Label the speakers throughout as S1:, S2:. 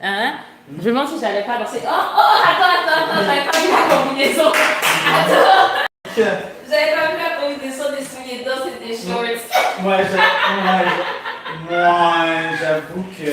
S1: Hein? Je me demande si j'allais pas danser. Attends, j'avais pas vu la combinaison. Attends. J'avais pas vu la combinaison des souliers de danse et des shorts.
S2: Moi, j'avoue que.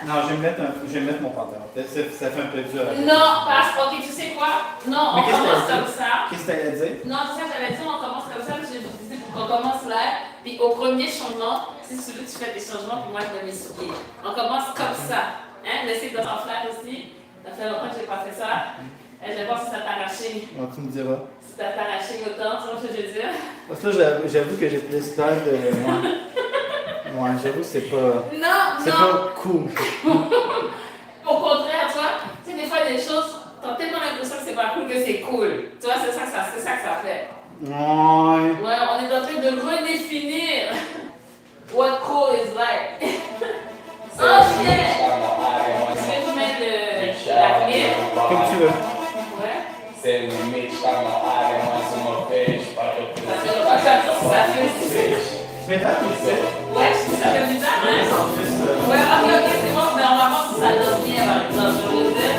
S2: Non, je vais mettre mon pantalon. Ça fait un peu dur.
S1: Non, parce que, ok, tu sais quoi? Non, on commence comme ça.
S2: Qu'est-ce que tu allais dire?
S1: Non, c'est ça que j'allais dire, on commence comme ça, parce que je disais qu'on commence là, puis au premier changement, si tu veux, tu fais des changements, puis moi je mets mes souliers. On commence comme ça. Hein? L'essayer de s'en faire aussi. Ça fait longtemps que je n'ai pas fait ça. Je vais voir si ça t'a arraché.
S2: Non, tu me diras.
S1: Si ça t'a arraché autant, tu vois ce que je veux dire?
S2: Parce que là, j'avoue que j'ai plus l'air de. Ouais, j'avoue, c'est pas.
S1: Non,
S2: c'est pas cool.
S1: Au contraire, tu vois, tu sais, des fois, des choses, t'as tellement l'impression que c'est pas cool que c'est cool. Tu vois, c'est ça que ça fait.
S2: Ouais.
S1: Ouais, on est en train de redéfinir what cool is like. Oh shit! Est-ce que tu mets la clé?
S2: Comme tu veux.
S1: Ouais.
S3: C'est le Mitch, moi sur mon page, pas de
S1: Parce que je crois que ça fait aussi.
S2: Mais t'as tout fait.
S1: Ouais, ça fait bizarre, hein? Ouais, ok, c'est bon, mais on va voir si ça donne bien, par exemple. Je veux dire.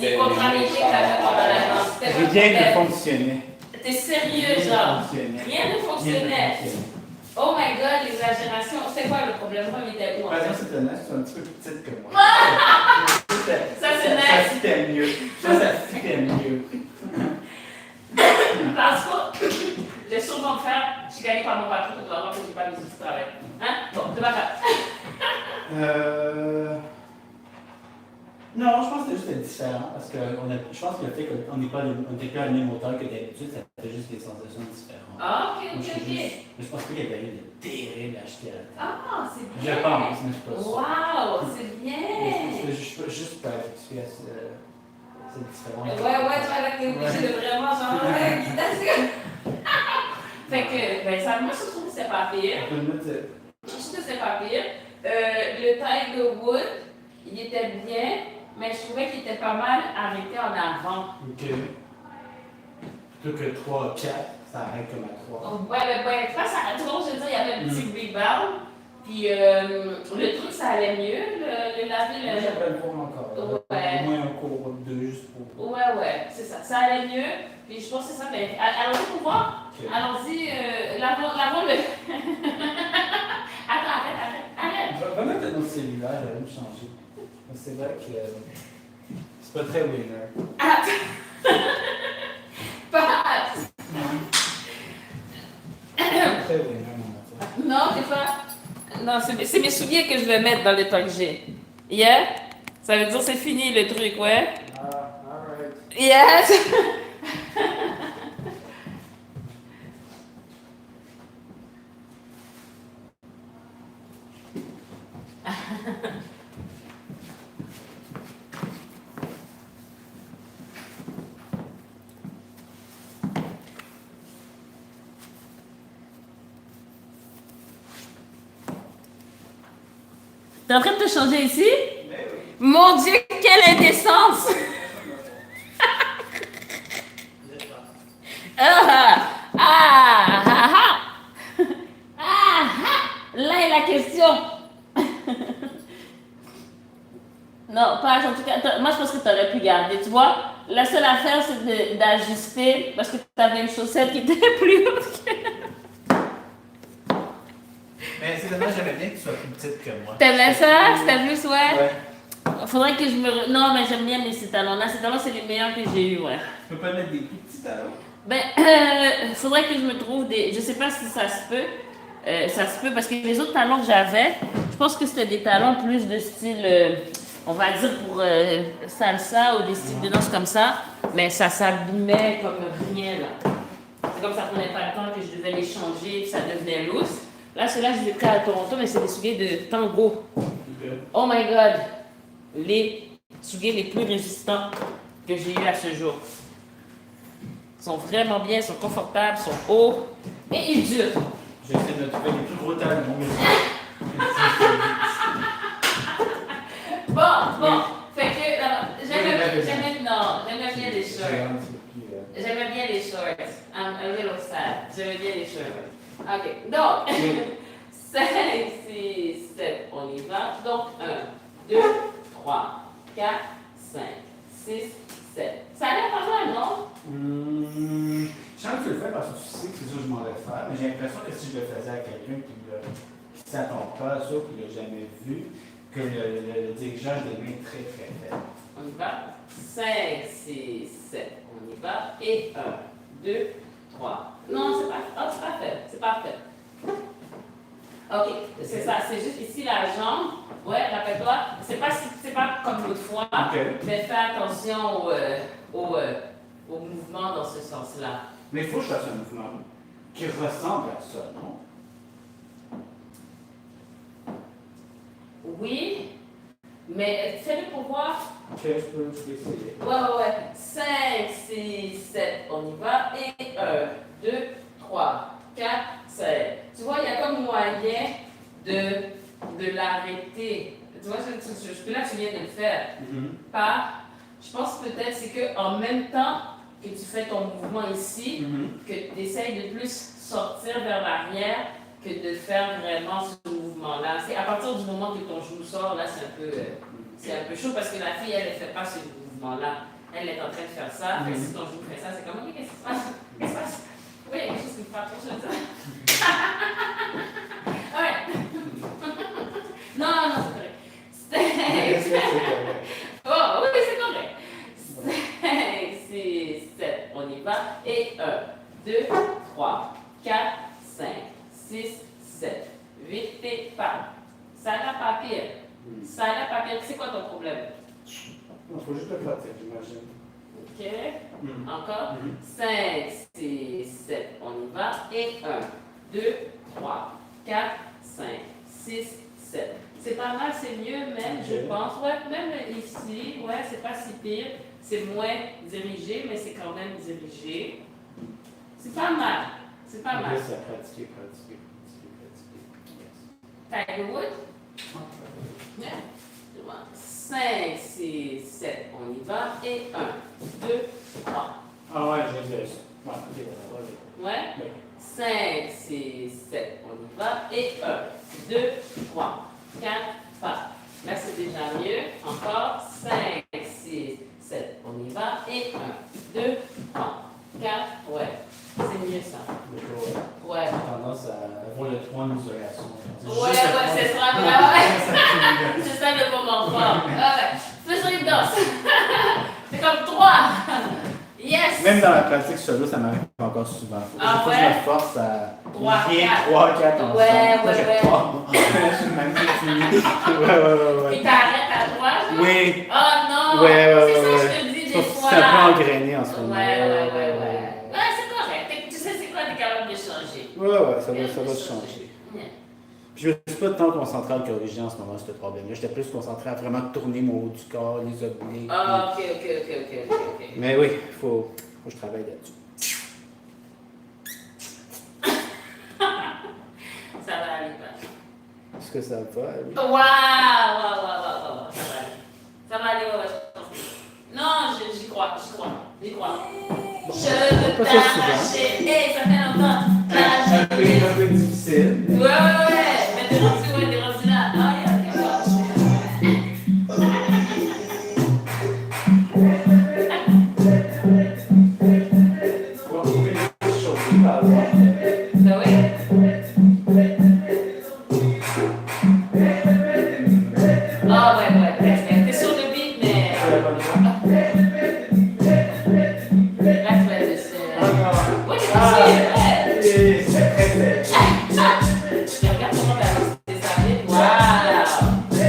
S1: Les contrariétés que t'avais pendant la danse. C'était pas
S2: Rien ne
S1: problème.
S2: fonctionnait.
S1: T'es sérieux,
S2: Rien ne
S1: genre.
S2: fonctionnait.
S1: Rien ne
S2: Rien ne
S1: fonctionnait.
S2: fonctionnait.
S1: Oh my god, l'exagération. C'est quoi le problème? Moi, il était où en
S2: Par
S1: fait?
S2: exemple, c'est honnête, c'est un petit peu plus petite que moi.
S1: Ça, c'est
S2: Ça
S1: nice.
S2: fitait mieux. Ça fitait mieux.
S1: Parce que je vais sûrement me faire, je suis gagnée par mon patron, tu dois voir que je n'ai pas besoin de travail. Hein? Bon, tu vas faire.
S2: Non, je pense que c'était juste différent parce que je pense que le fait qu'on n'est pas plus à la même hauteur que d'habitude, ça fait juste des sensations différentes.
S1: Ah, ok,
S2: Moi,
S1: ok,
S2: je suis
S1: ok.
S2: juste- je pense pas qu'il y avait eu de terrible à acheter à la table.
S1: Ah, c'est
S2: Je
S1: bien.
S2: pense, mais je suis pas sûr.
S1: Waouh, c'est bien.
S2: Je suis juste pas habitué à cette différence.
S1: Ouais, tu vas avec les obligé de vraiment genre, guidation. Fait que, ben, ça, moi, je trouve que c'est pas pire.
S2: On peut le mettre,
S1: Je trouve que c'est pas pire. Le Tiger Wood, il était bien, mais je trouvais qu'il était pas mal arrêté en avant.
S2: ok. Plutôt que 3, 4, ça arrête comme à 3.
S1: Ouais, face à tout le monde, je veux dire, il y avait un petit rebound. Puis le truc, ça allait mieux, le laver,
S2: Moi, j'aimerais le voir encore.
S1: Ouais.
S2: Au moins un cours 2 juste pour.
S1: Ouais, c'est ça. Ça allait mieux. Puis je pense que c'est ça. Mais allons-y pour voir.
S2: Ok.
S1: Allons-y, lavons le. Attends, arrête.
S2: Va mettre dans le cellulaire, j'allais me changer. C'est vrai que c'est pas très winner.
S1: Pas.
S2: Très winner, mon affaire.
S1: Non, c'est pas. Non, c'est mes souliers que je vais mettre dans le temps que j'ai. Yeah? Ça veut dire c'est fini le truc, ouais?
S2: Ah, alright.
S1: Yes! T'es en train de te changer ici? Mon Dieu, quelle indécence! Là est la question. Non, pas en tout cas. Moi, je pense que tu aurais pu garder. Tu vois, la seule affaire, c'est d'ajuster parce que tu avais une chaussette qui était plus haute.
S2: Mais c'est dommage, j'aimais bien que tu sois plus petite que moi.
S1: T'aimais ça? C'était plus, ouais?
S2: Ouais.
S1: Faudrait que je me. Non, mais j'aime bien ces talons-là. Ces talons, c'est les meilleurs que j'ai eu, ouais.
S2: Tu peux pas mettre des plus petits talons?
S1: Ben, faudrait que je me trouve des. Je sais pas si ça se peut. Ça se peut parce que les autres talons que j'avais, je pense que c'était des talons plus de style, on va dire pour salsa ou des styles de danse comme ça, mais ça s'abîmait comme rien là. C'est comme ça prenait pas le temps que je devais les changer, puis ça devenait loose. Là, ceux-là, je les ai pris à Toronto, mais c'est des souliers de tango. Oh my god! Les souliers les plus résistants que j'ai eu à ce jour. Ils sont vraiment bien, ils sont confortables, ils sont hauts et ils durent.
S2: J'essaie de trouver les plus gros talons.
S1: Bon. Fait que, j'aimais bien les shorts. J'aimais bien les shorts. I'm a little sad. J'aimais bien les shorts. Ok, donc, 5, 6, 7, on y va. Donc, 1, 2, 3, 4, 5, 6, 7. Ça a l'air pas mal, non?
S2: Je sens que tu le fais parce que tu sais que c'est ça que je m'en vais faire, mais j'ai l'impression que si je le faisais à quelqu'un qui ne s'attend pas à ça, qui ne l'a jamais vu, que le dirigeage des mains est très très faible.
S1: On y va. 5, 6, 7. On y va. Et 1, 2, 3. Non, c'est pas, oh, c'est parfait. C'est parfait. Ok, c'est ça. C'est juste ici la jambe. Ouais, rappelle-toi. C'est pas comme l'autre fois.
S2: Ok.
S1: Mais fais attention au mouvement dans ce sens-là.
S2: Mais il faut que je fasse un mouvement qui ressemble à ça, non?
S1: Oui, mais fais-le pour voir.
S2: Ok, je peux essayer.
S1: Ouais. 5, 6, 7, on y va. Et 1, 2, 3, 4, 5. Tu vois, il y a comme moyen de l'arrêter. Tu vois, là, tu viens de le faire. Je pense peut-être c'est qu'en même temps que tu fais ton mouvement ici, que tu essayes de plus sortir vers l'arrière que de faire vraiment ce mouvement-là. C'est à partir du moment que ton genou sort, là, c'est un peu chaud parce que la fille, elle ne fait pas ce mouvement-là. Elle est en train de faire ça. Fait que si ton genou fait ça, c'est comme, ok, qu'est-ce qui se passe? Qu'est-ce qui se passe? Oui, il y a quelque chose qui me fait trop ça. Ouais. Non, c'est correct. Oh, oui, c'est correct. 5, 6, 7, on y va. Et 1, 2, 3, 4, 5, 6, 7, 8 et pas. Ça n'a pas pire. Ça n'a pas pire. C'est quoi ton problème?
S2: Il faut juste le pratique, j'imagine.
S1: Ok. Encore. 5, 6, 7, on y va. Et 1, 2, 3, 4, 5, 6, 7. C'est pas mal, c'est mieux même, je pense. Ouais, même ici, ouais, c'est pas si pire. C'est moins dirigé, mais c'est quand même dirigé. C'est pas mal. C'est pas mal.
S2: C'est pratiquer.
S1: Tiger Woods? Yeah. 5, 6, 7, on y va. Et 1, 2, 3.
S2: Ah ouais, j'ai vu ça. Ouais,
S1: Ouais? 5, 6, 7, on y va. Et 1, 2, 3, 4, pas. Là, c'est déjà mieux. Encore. 5, 6, 7, on y va. Et 1, 2, 3, 4, ouais. C'est mieux ça. Ouais.
S2: Tendance à voir le 3 en isolation.
S1: Ouais, c'est ça. Ouais. C'est ça le moment fort. Ouais. Faisons une danse. C'est comme 3. Yes!
S2: Même dans la pratique solo, ça m'arrive encore souvent.
S1: Ah
S2: Faut que
S1: ouais?
S2: je me force à
S1: 3,
S2: 4 ensemble.
S1: Ouais.
S2: Je suis même fini. Ouais.
S1: Puis t'arrêtes à 3?
S2: Oui.
S1: Oh non!
S2: Ouais.
S1: C'est ça que je te dis des fois.
S2: C'est un peu engrainé en ce moment.
S1: Ouais. Ouais, c'est correct. Tu sais c'est quoi, t'es capable de changer.
S2: Ouais, ça va changer.
S1: Yeah.
S2: Puis je ne suis pas tant concentré à le corriger en ce moment, ce problème-là. J'étais plus concentré à vraiment tourner mon haut du corps, les obliques.
S1: Ah, ok.
S2: Mais oui, faut que je travaille là-dessus.
S1: Ça va aller, pas.
S2: Est-ce que ça va aller?
S1: Waouh! Ça va aller, ouais. Non, j'y crois. Je veux t'arracher. Hey, ça fait longtemps.
S2: Un peu difficile.
S1: Ouais. Mais t'es rendu là. Ah, ouais, presque. T'es sur le beat, mais. Là, tu vas être dessus. Oui, c'est sûr. Regarde comment t'as lancé ça vite. Waouh!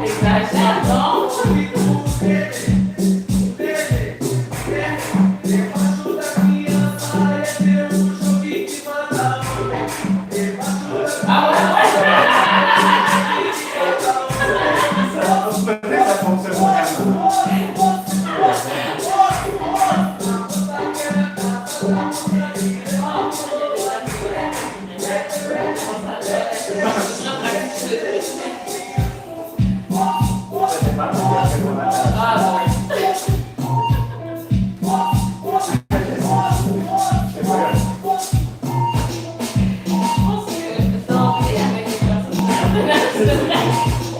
S1: Exagère, non? Ah ouais.
S2: Peut-être ça fonctionne vraiment.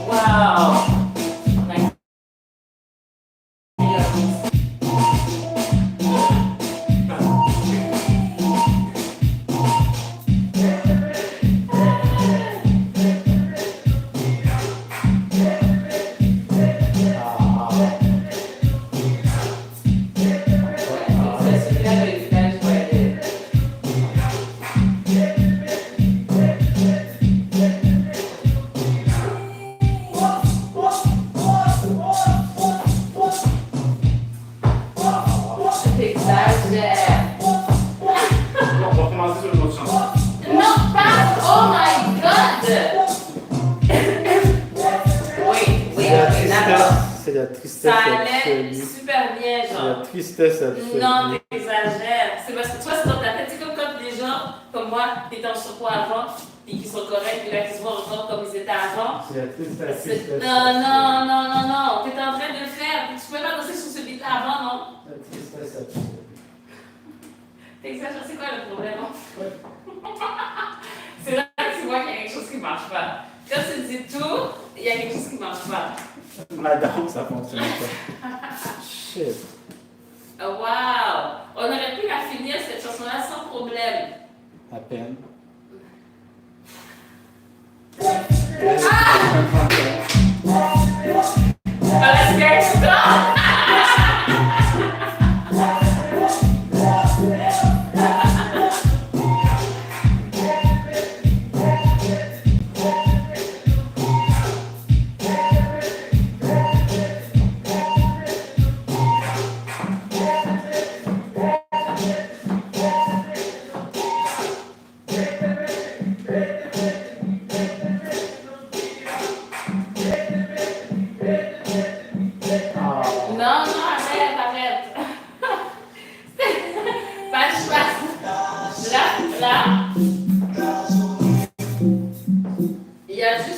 S1: Wow.
S2: tristesse absolue.
S1: Non, t'exagères. C'est parce que toi, c'est dans ta tête. C'est comme quand des gens, comme moi, qui étaient en surpoids avant, et qui sont corrects, puis là, qui se voient encore comme ils étaient avant.
S2: C'est la tristesse.
S1: Non. T'es en train de le faire. Tu pouvais pas danser sur ce beat avant, non?
S2: La tristesse absolue.
S1: T'exagères, c'est quoi le problème? C'est là que tu vois qu'il y a quelque chose qui marche pas. Quand tu dis tout, il y a quelque chose qui marche pas.
S2: Ma danse, ça fonctionne pas. Shit.
S1: Oh, wow! On aurait pu la finir, cette chanson-là, sans problème.
S2: À peine.
S1: Let's get started!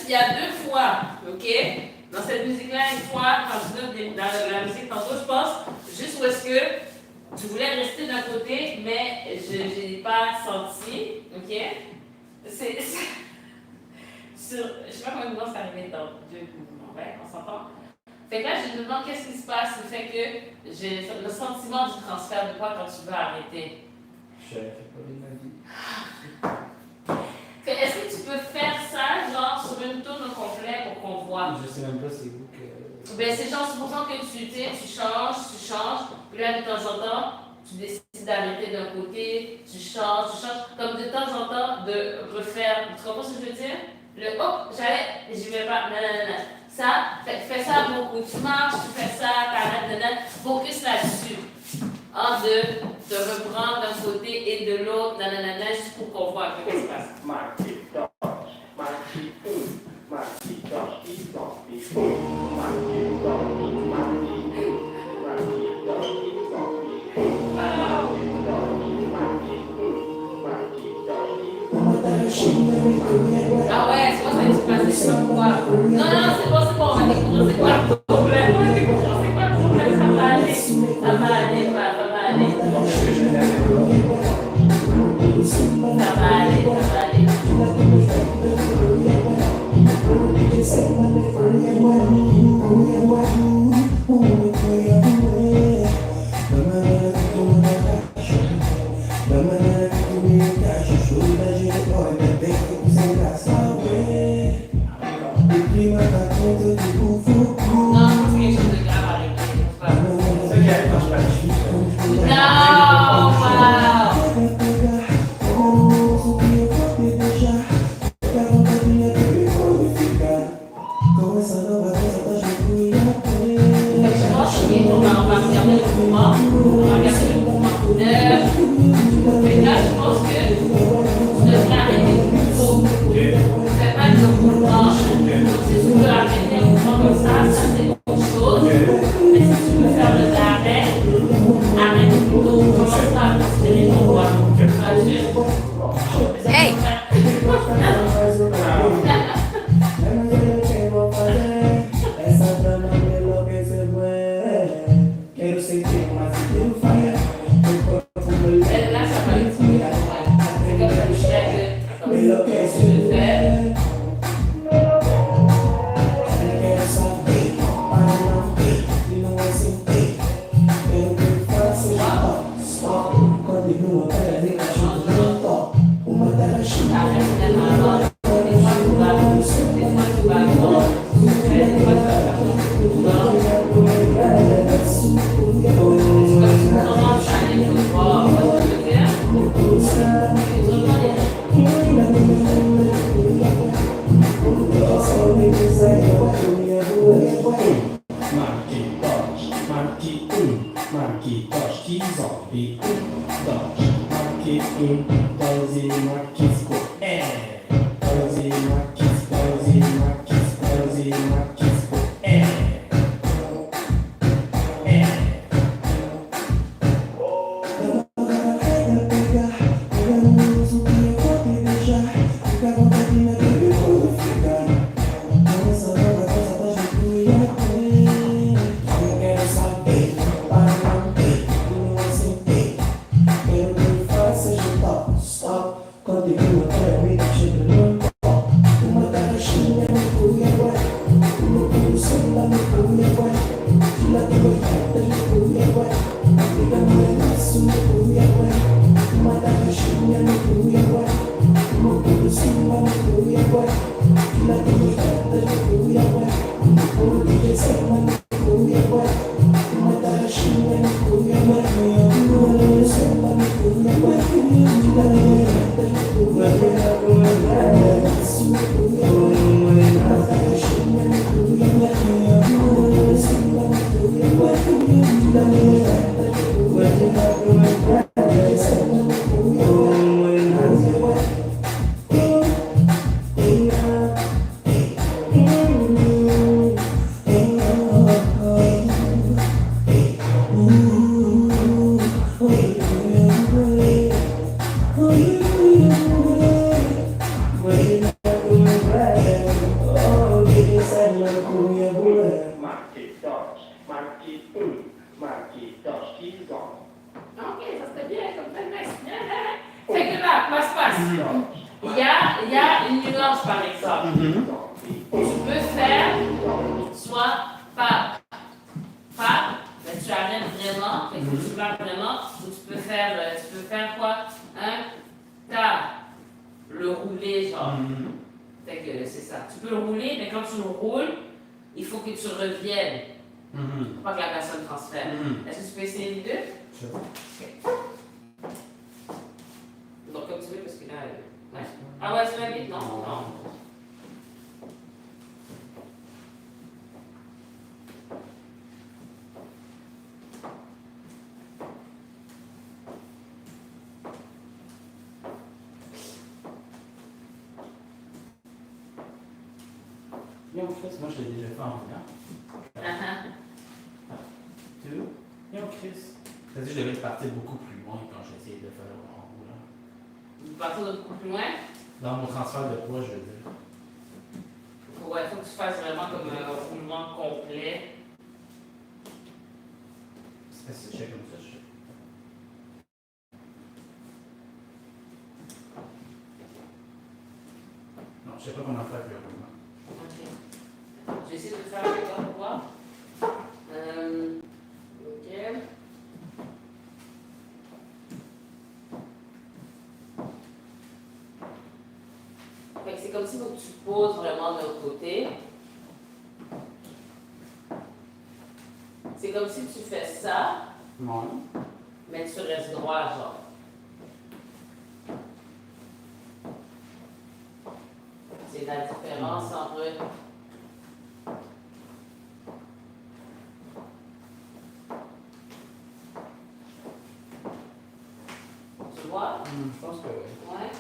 S1: Il y a deux fois, ok? Dans cette musique-là, une fois, quand je donne dans la musique tantôt, je pense, juste où est-ce que tu voulais rester d'un côté, mais je n'ai pas senti, ok? Je sais pas combien de temps c'est arrivé dans deux mouvements, ouais, on s'entend? Fait que là, je me demande qu'est-ce qui se passe, le fait que j'ai le sentiment du transfert de poids quand tu veux arrêter.
S2: Je fais pas de ma vie.
S1: Est-ce que tu peux faire ça, genre, sur une tourne au complet pour qu'on voit?
S2: Je sais même pas c'est où que...
S1: Ben, c'est genre, supposons que tu changes, puis là, de temps en temps, tu décides d'arrêter d'un côté, tu changes, comme de temps en temps, de refaire. Tu comprends ce que je veux dire? Le hop, j'arrête, j'y vais pas, non. Ça, fais ça beaucoup. Tu marches, tu fais ça, t'arrêtes, focus là-dessus. De reprendre d'un côté et de l'autre, juste pour qu'on voit un peu ce qui se passe. Ah ouais, c'est quoi ça qui se passe? C'est quoi? Non, c'est bon, on va découvrir c'est quoi le problème. On va découvrir c'est quoi le problème, ça va aller. Ça va aller. Ok, ça serait bien, comme ça, nice. Fait que là, passe. Il y a une nuance, par exemple. Tu peux faire soit pas, mais tu arrêtes vraiment, fait que tu parles vraiment, ou tu peux faire quoi? Le rouler, genre. Fait que c'est ça. Tu peux le rouler, mais quand tu le roules, il faut que tu reviennes. Faut pas que la personne transfère. Est-ce que tu peux essayer les deux?
S2: Sure.
S1: Ok. Donc, comme tu veux, parce que là. Ouais. Ah ouais, tu vas vite? Non.
S2: Yo, Chris, moi je l'ai déjà fait en roulant. Yo, Chris. C'est-à-dire que je devais partir beaucoup plus loin quand j'essayais de faire en roulant.
S1: Vous partez beaucoup plus loin?
S2: Dans mon transfert de poids, je veux dire.
S1: Ouais, il faut que tu fasses vraiment comme un roulement complet.
S2: C'est parce que je fais comme ça, je fais. Non, je sais pas comment faire avec le roulement.
S1: Ok. Je vais essayer de le faire avec toi pour voir. Ok. Fait que c'est comme s'il faut que tu poses vraiment d'un côté. C'est comme si tu fais ça,
S2: Ouais.
S1: mais tu restes droit, genre. C'est la différence entre. Tu vois?
S2: Je pense que oui.
S1: Ouais?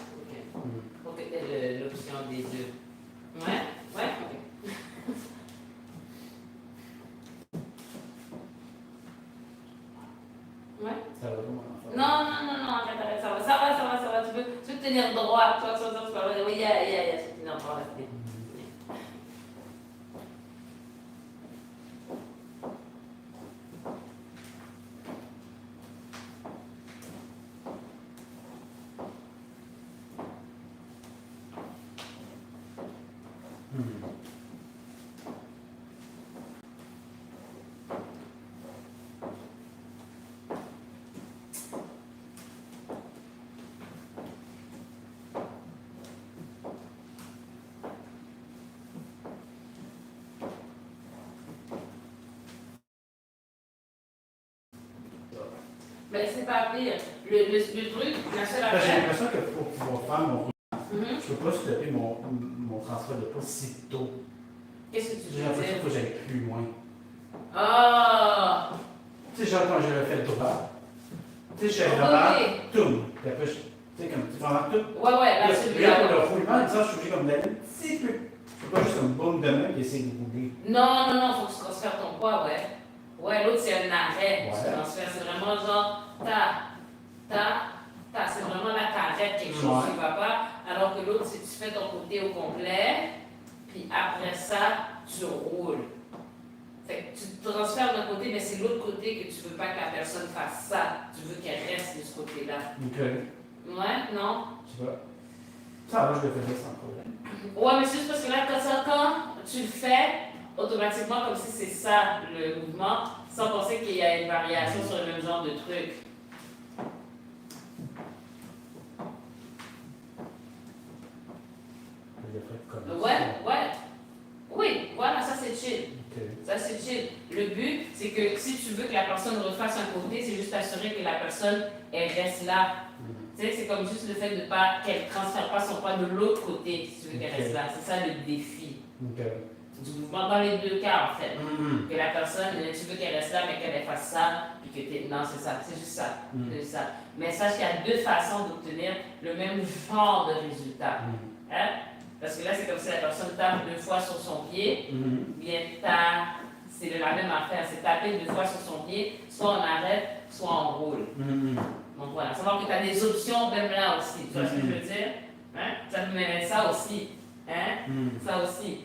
S1: Ok. Faut que tu aies l'option des deux. Ouais? Ouais? Ok. Ouais?
S2: Ça va comment faire?
S1: Non, arrête, ça va. Tu peux tenir droit, tu vas. Oui, il y a, tu peux tenir droit, là. Ben, c'est pas pire. Le truc, la seule
S2: J'ai
S1: affaire.
S2: l'impression que pour pouvoir faire mon roulement,
S1: Mhm.
S2: je peux pas stopper mon transfert de poids si tôt.
S1: Qu'est-ce que tu
S2: J'ai
S1: veux
S2: l'impression
S1: dire?
S2: qu'il faut que j'aille plus loin.
S1: Ah!
S2: Tu sais, genre quand je le fais droit, tu sais, je fais
S1: Ok.
S2: droit, toum. Puis après, tu sais, comme tu fais en tout.
S1: Ouais, là,
S2: Là,
S1: celui-là.
S2: pour le roulement, disons, je suis obligé comme d'aller un petit peu. Je peux pas juste comme boum de main et essayer de rouler.
S1: Non, faut que tu transfères ton poids, ouais. Ouais, l'autre, c'est un arrêt.
S2: Ouais.
S1: Tu transfères, c'est vraiment genre, c'est vraiment là, t'arrêtes quelque chose,
S2: Ouais.
S1: tu vas pas. Alors que l'autre, c'est tu fais ton côté au complet, puis après ça, tu roules. Fait que tu transfères d'un côté, mais c'est l'autre côté que tu veux pas que la personne fasse ça. Tu veux qu'elle reste de ce côté-là.
S2: Donc,
S1: Ouais, non?
S2: je sais pas. Ça va, je le faisais sans problème.
S1: Ouais, mais c'est juste parce que là, quand tu le fais, automatiquement, comme si c'est ça le mouvement, sans penser qu'il y a une variation sur le même genre de truc.
S2: Je le ferais comme
S1: Ouais,
S2: ça.
S1: ouais. Oui, voilà, ça c'est chill.
S2: Ok.
S1: Ça c'est chill. Le but, c'est que si tu veux que la personne refasse un côté, c'est juste assurer que la personne, elle reste là. Tu sais, c'est comme juste le fait de pas qu'elle ne transfère pas son poids de l'autre côté, si tu veux qu'elle reste là. C'est ça le défi
S2: Ok.
S1: du mouvement dans les deux cas, en fait. Que la personne, tu veux qu'elle reste là, mais qu'elle fasse ça, puis que t'es... Non, c'est ça, c'est juste ça. C'est juste ça. Mais sache qu'il y a deux façons d'obtenir le même genre de résultat. Hein? Parce que là, c'est comme si la personne tape 2 fois sur son pied, bien c'est la même affaire, c'est taper 2 fois sur son pied, soit on arrête, soit on roule. Donc voilà, savoir que tu as des options même là aussi, tu vois ce que je veux dire? Hein? Ça peut mettre ça aussi. Hein? Ça aussi.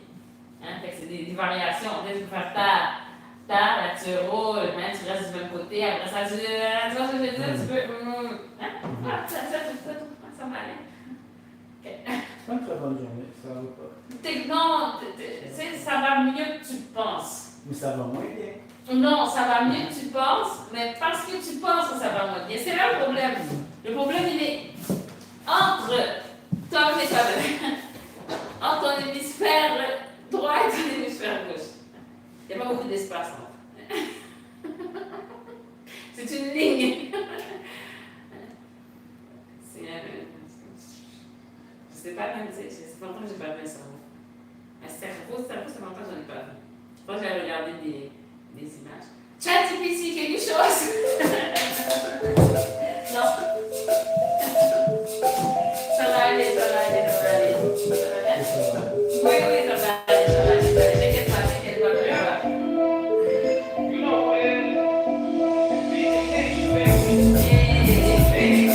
S1: Hein? Fait que c'est des variations. Tu peux faire là tu roules, hein? Tu restes du même côté, après ça, tu vois ce que je veux dire? Tu peux. Hein? Ah, ça m'allait. Ok.
S2: C'est pas une très bonne journée, ça va pas.
S1: Non, ça va mieux que tu penses.
S2: Mais ça va moins bien.
S1: Non, ça va mieux que tu penses, mais parce que tu penses que ça va moins bien. C'est là le problème. Le problème, il est entre toi et toi-même. Entre ton hémisphère droit et ton hémisphère gauche. Il n'y a pas beaucoup d'espace. C'est une ligne. Je sais pas même, c'est longtemps que je n'ai pas vu un cerveau. Un cerveau, c'est longtemps que je n'en ai pas vu. Je crois que j'ai regardé des images. ChatGPT, quelque chose? Non. Ça va aller, ça va aller, ça va aller. Ça va aller? Oui, oui, ça va aller, ça va aller. T'inquiète pas, tu vas.
S3: You know what it is? Be the baby.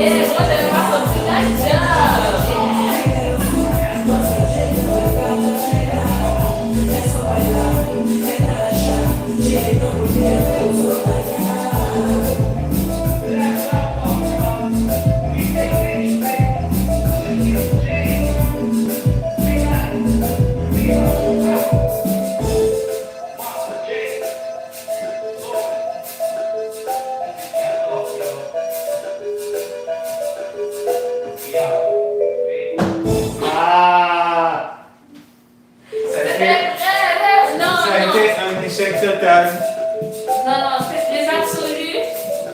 S1: Yeah, moi j'aime pas son petit nice job.
S2: Ah! Ça a été un échec total.
S1: Non, c'est les absolus.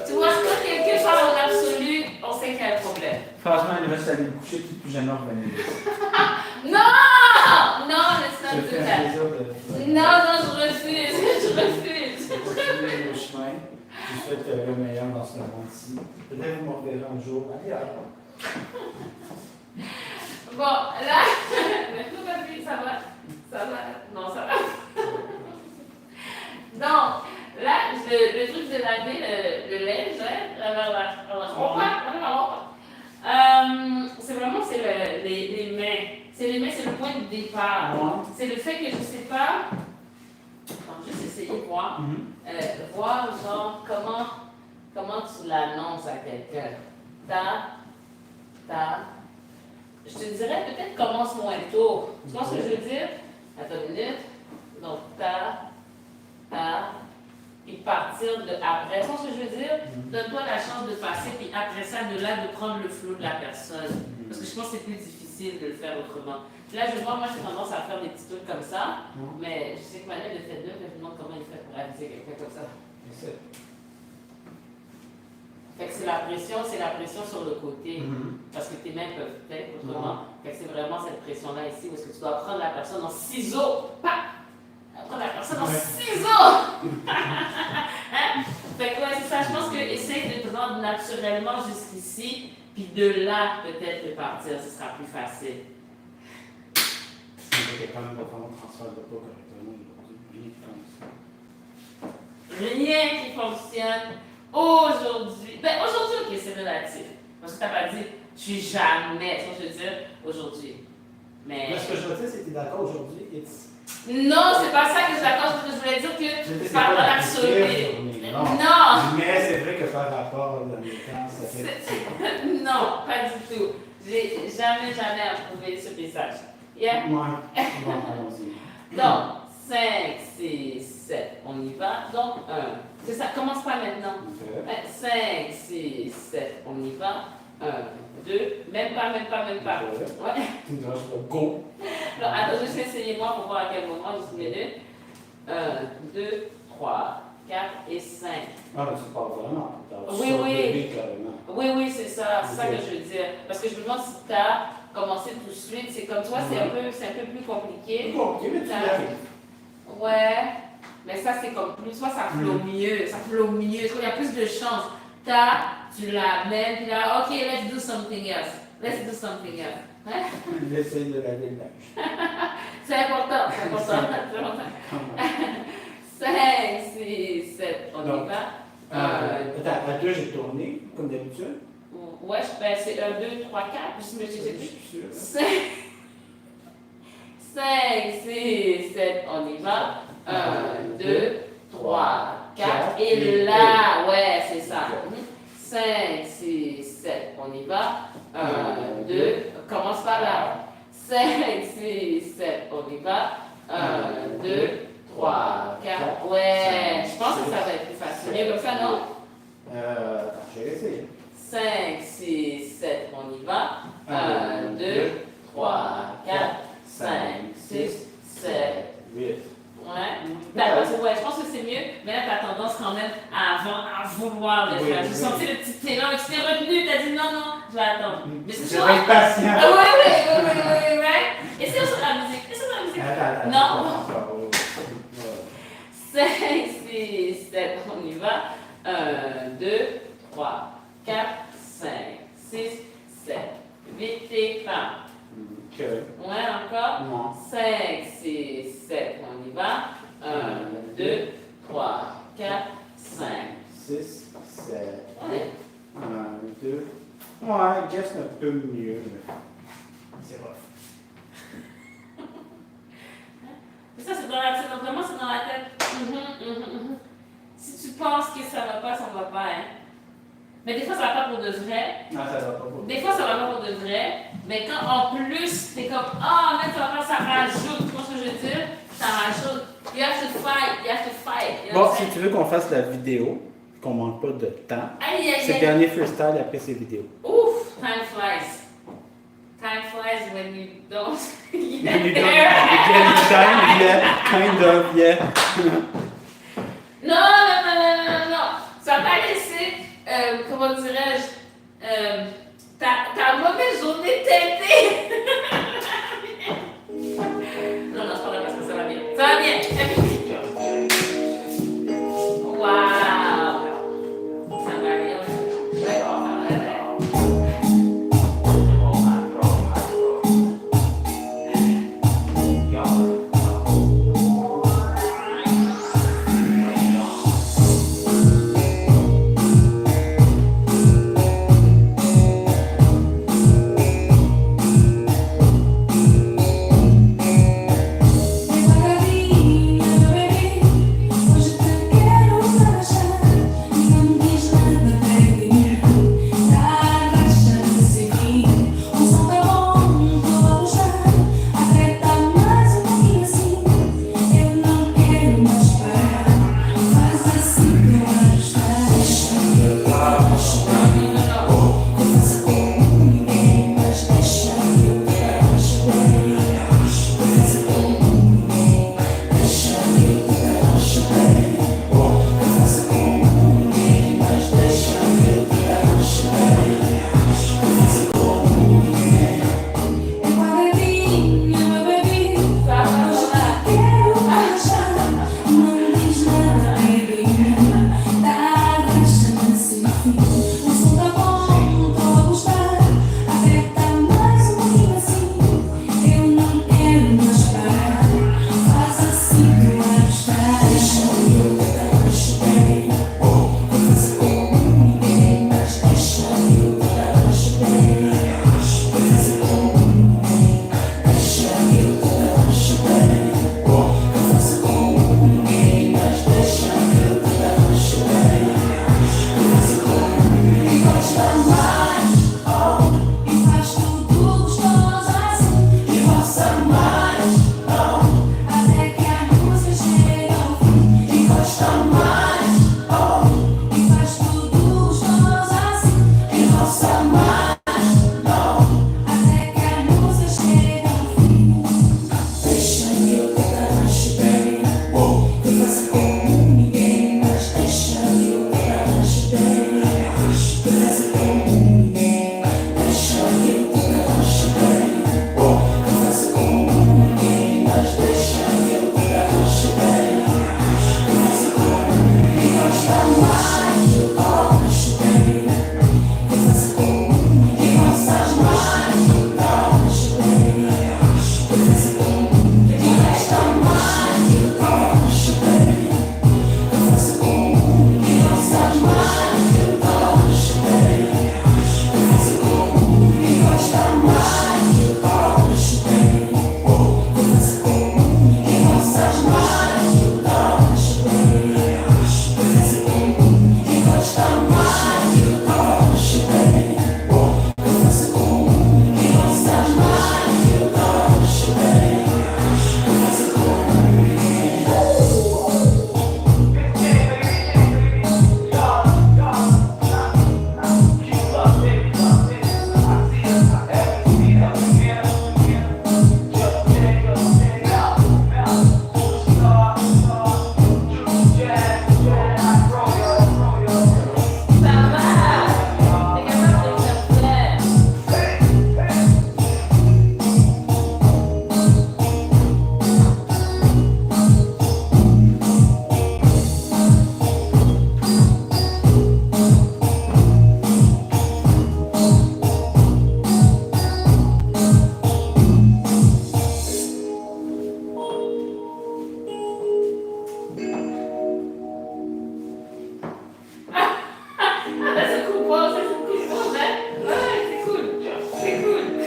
S1: Tu vois, quand quelqu'un parle en absolu, on sait qu'il y a un problème.
S2: Franchement, il reste à aller me coucher puis plus jamais revenir.
S1: Non, let's
S2: Je
S1: not
S2: fais
S1: do
S2: un
S1: that.
S2: plaisir de.
S1: Non, je refuse. Je refuse.
S2: Continuer le chemin. Je vous souhaite le meilleur dans ce moment-ci. Peut-être vous m'en reverrez un jour. Allez, alors.
S1: Bon, là, maintenant, papy, ça va? Ça va? Non, ça va. Donc, là, le truc de laver le linge, c'est vraiment les mains. C'est les mains, c'est le point de départ.
S2: Ouais.
S1: C'est le fait que je ne sais pas. On va juste essayer de voir. Voir, genre, comment tu l'annonces à quelqu'un. Je te dirais peut-être commence moins tôt. Tu vois ce que je veux dire? Attends une minute. Donc, puis partir de après. Tu vois ce que je veux dire? Donne-toi la chance de passer, puis après ça, de là, de prendre le flot de la personne. Parce que je pense que c'est plus difficile de le faire autrement. Puis là, je vois, moi, j'ai tendance à faire des petits trucs comme ça, mais je sais que Manuel le fait d'eux, mais je me demande comment il fait pour aviser quelqu'un comme ça. Fait que c'est la pression sur le côté, parce que tes mains peuvent faire autrement. Fait que c'est vraiment cette pression-là ici, où est-ce que tu dois prendre la personne en ciseaux. Prendre la personne en ciseaux! Hein? Fait que ouais, c'est ça. Je pense que essaye de te rendre naturellement jusqu'ici, puis de là, peut-être, de partir, ce sera plus facile.
S2: C'est quand même pas comment transfert de pas correctement aujourd'hui.
S1: Rien qui fonctionne aujourd'hui. Ben, aujourd'hui, ok, c'est relatif. Parce que tu n'as pas dit, je suis jamais, tu vois, je veux dire, aujourd'hui. Mais.
S2: Ce que je veux dire, c'est que tu es d'accord aujourd'hui.
S1: Non, c'est pas ça que je suis d'accord. Je voulais dire que c'est pas dans l'absolu. Non!
S2: Mais c'est vrai que par rapport dans les temps, ça fait.
S1: Non, pas du tout. J'ai jamais approuvé ce message. Yeah?
S2: Ouais. Bon, allons-y.
S1: Donc, 5, 6, 7, on y va. Donc, 1. C'est ça, commence pas maintenant. 5, 6, 7, on y va. 1, 2, même pas. Ouais.
S2: Tu me diras, go.
S1: Alors, attends, je vais essayer moi pour voir à quel moment, juste une minute. 1, 2, 3, 4 et 5.
S2: Ah, mais tu parles vraiment.
S1: Oui, c'est ça que je veux dire. Parce que je me demande si tu as commencé tout de suite. C'est comme toi, c'est un peu plus compliqué.
S2: Ok, mais tu arrives.
S1: Ouais, mais ça c'est comme plus, soit ça flow mieux, il y a plus de chance. Tu l'amènes, puis là, ok, let's do something else. Hein?
S2: J'essaie de laver le linge.
S1: C'est important. 5, 6, 7, on y va.
S2: Attends, à 2, j'ai tourné, comme d'habitude.
S1: Ouais, c'est 1, 2, 3, 4, je sais plus. 5, 6, 7, on y va. 1, 2, 3, 4, et là, ouais, c'est ça. 5, 6, 7, on y va. 1, 2, commence par là. 5, 6, 7, on y va. 1, 2, 3, 4, ouais, je pense que ça va être plus facile. Mieux comme ça, non?
S2: Je vais essayer.
S1: 5, 6, 7, on y va. 1, 2, 3, 4, 5, 6, 7,
S2: 8.
S1: Ouais. Ouais, je pense que c'est mieux, mais là, tu as tendance quand même à vouloir le faire. J'ai senti le petit élan, tu t'es retenu, tu as dit non, je vais attendre. Mais c'est
S2: Je vais être patient.
S1: Oui. Et c'est sur la musique.
S2: Attends.
S1: Non. 5, 6, 7, on y va. 1, 2, 3, 4, 5, 6, 7, 8 et fin. Ouais, encore.
S2: Non.
S1: 5, 6, 7, on y va. 1, 2, 3, 4, 5.
S2: 6, 7.
S1: Ouais.
S2: 1, 2, Ouais, Guess un peu mieux, mais c'est rough.
S1: Ça, c'est dans la tête. Donc, vraiment, c'est dans la tête. Si tu penses que ça va pas, hein. Mais des fois, ça va pas pour de vrai.
S2: Non, ça va pas beaucoup.
S1: Des fois, ça va pas pour de vrai. Mais quand en plus, t'es comme, ah, mais ça va pas, ça rajoute. Tu vois ce que je veux dire? Ça rajoute. You have to fight. You know
S2: Bon,
S1: what I'm
S2: si
S1: saying?
S2: tu veux qu'on fasse la vidéo, qu'on manque pas de temps,
S1: Aïe, aïe,
S2: c'est le
S1: aïe.
S2: dernier freestyle après ces vidéos.
S1: Oof, time flies. Time flies when you don't
S2: You
S1: get
S2: don't
S1: there.
S2: get time, yeah, kind of, yeah.
S1: Non. Ça va pas laisser, comment dirais-je, ta mauvaise journée t'aider. Non, c'est pas vrai parce que ça va bien. Ça va bien. Wow. Ça va bien. D'accord, ça va bien.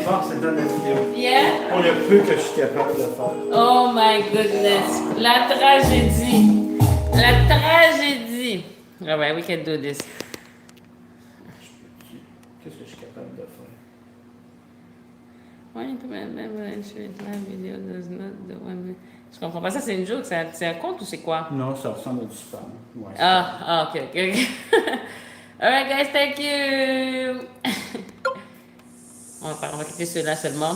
S2: force dans la vidéo.
S1: Yeah?
S2: Pour le peu que je suis capable de faire.
S1: Oh my goodness. La tragédie. La tragédie. All right, we can do this.
S2: Qu'est-ce que je suis capable de faire?
S1: Why to remember and shoot live video does not the one. Je comprends pas. Ça, c'est une joke. C'est un conte ou c'est quoi?
S2: Non, ça ressemble à du spam. Ouais,
S1: Ok. All right, guys, thank you. On va cliquer sur là seulement.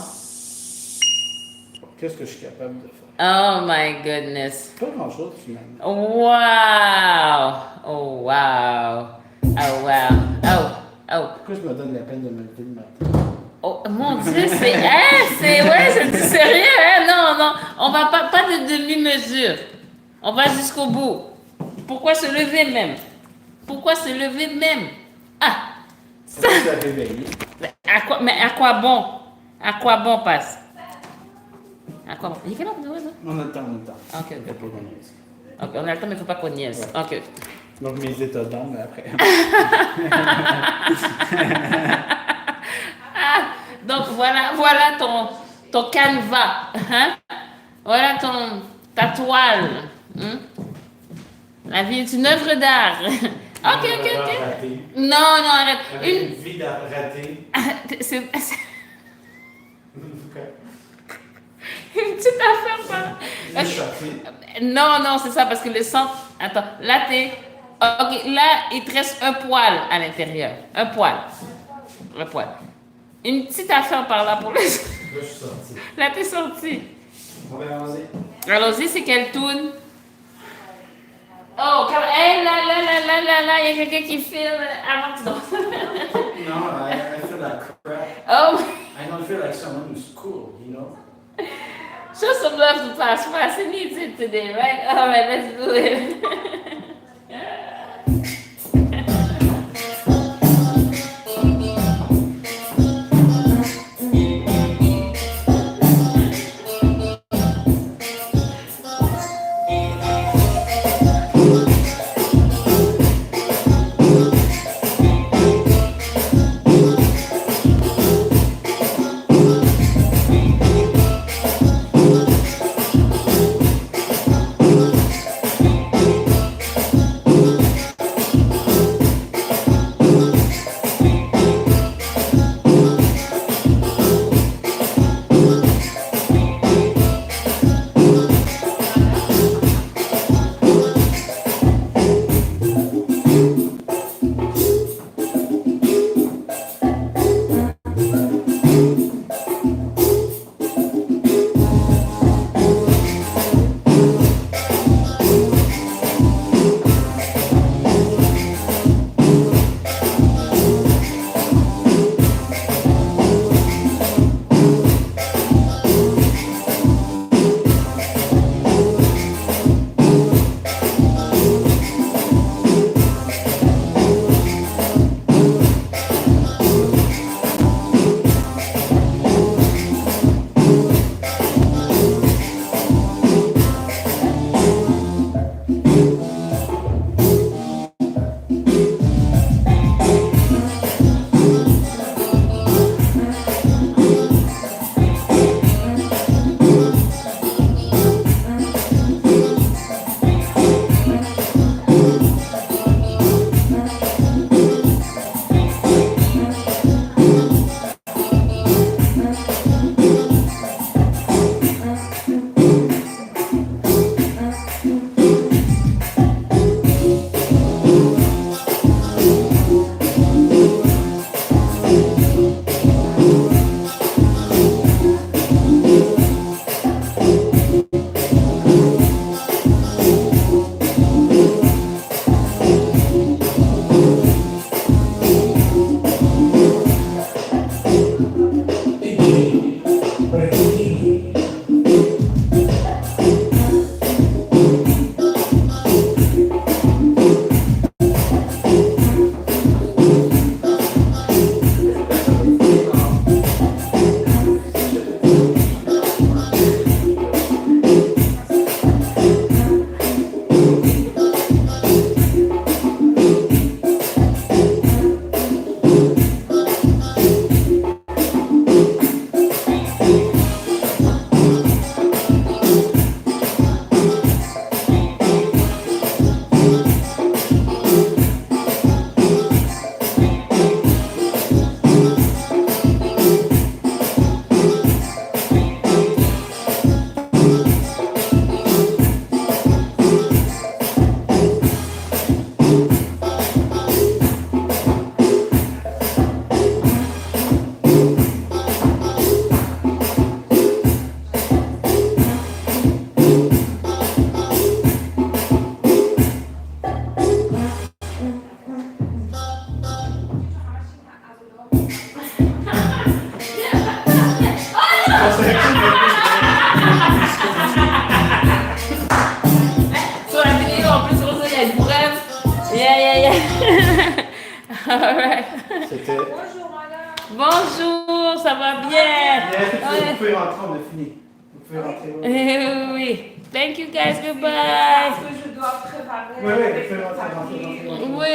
S2: Qu'est-ce que je suis capable de faire?
S1: Oh my goodness.
S2: Pas grand-chose, finalement.
S1: Wow. Oh wow. Oh wow. Oh.
S2: Pourquoi je me donne la peine de me lever le matin?
S1: Oh mon Dieu, c'est c'est du sérieux, hein? Non, on va pas de demi-mesure. On va jusqu'au bout. Pourquoi se lever même? Ah,
S2: Ça va se réveiller.
S1: à quoi bon? À quoi bon passe? À quoi bon? Il est quelle heure?
S2: On a le temps.
S1: Ok.
S2: Il y a pas de niaise.
S1: Ok, on a le temps, mais il ne faut pas qu'on niaise.
S2: Ouais.
S1: Ok.
S2: Donc mes états d'âme après.
S1: Donc voilà ton canevas, hein? Voilà ta toile. Hein? La vie est une œuvre d'art. Ok.
S2: Raté.
S1: Non, arrête.
S2: Avec une vie ratée.
S1: C'est
S2: Ok.
S1: une petite affaire par.
S2: Une sortie.
S1: Non, c'est ça parce que le sang. Attends, là t'es. Ok, là il te reste un poil à l'intérieur. Un poil. Une petite affaire par là pour le.
S2: Là, je suis sorti.
S1: Là t'es sorti.
S2: On va avancer.
S1: Allons-y, c'est quelle toune? Oh, hey, là, il y a quelqu'un qui filme avant que tu danses.
S2: No, I feel like crap.
S1: Oh,
S2: I don't feel like someone who's cool, you know?
S1: show some love to Pass. He needs it today, right? All right, let's do it.
S2: Hey,
S1: All right.
S2: C'était.
S4: Bonjour, madame.
S1: Bonjour, ça va bien?
S2: Vous pouvez rentrer, on a fini. Vous pouvez rentrer.
S1: Oui. Thank you guys, goodbye.
S4: Parce que je dois préparer.
S2: Oui,
S4: avec
S2: fais
S4: le
S2: rentrer,
S4: papier.
S2: rentrer.
S1: Oui.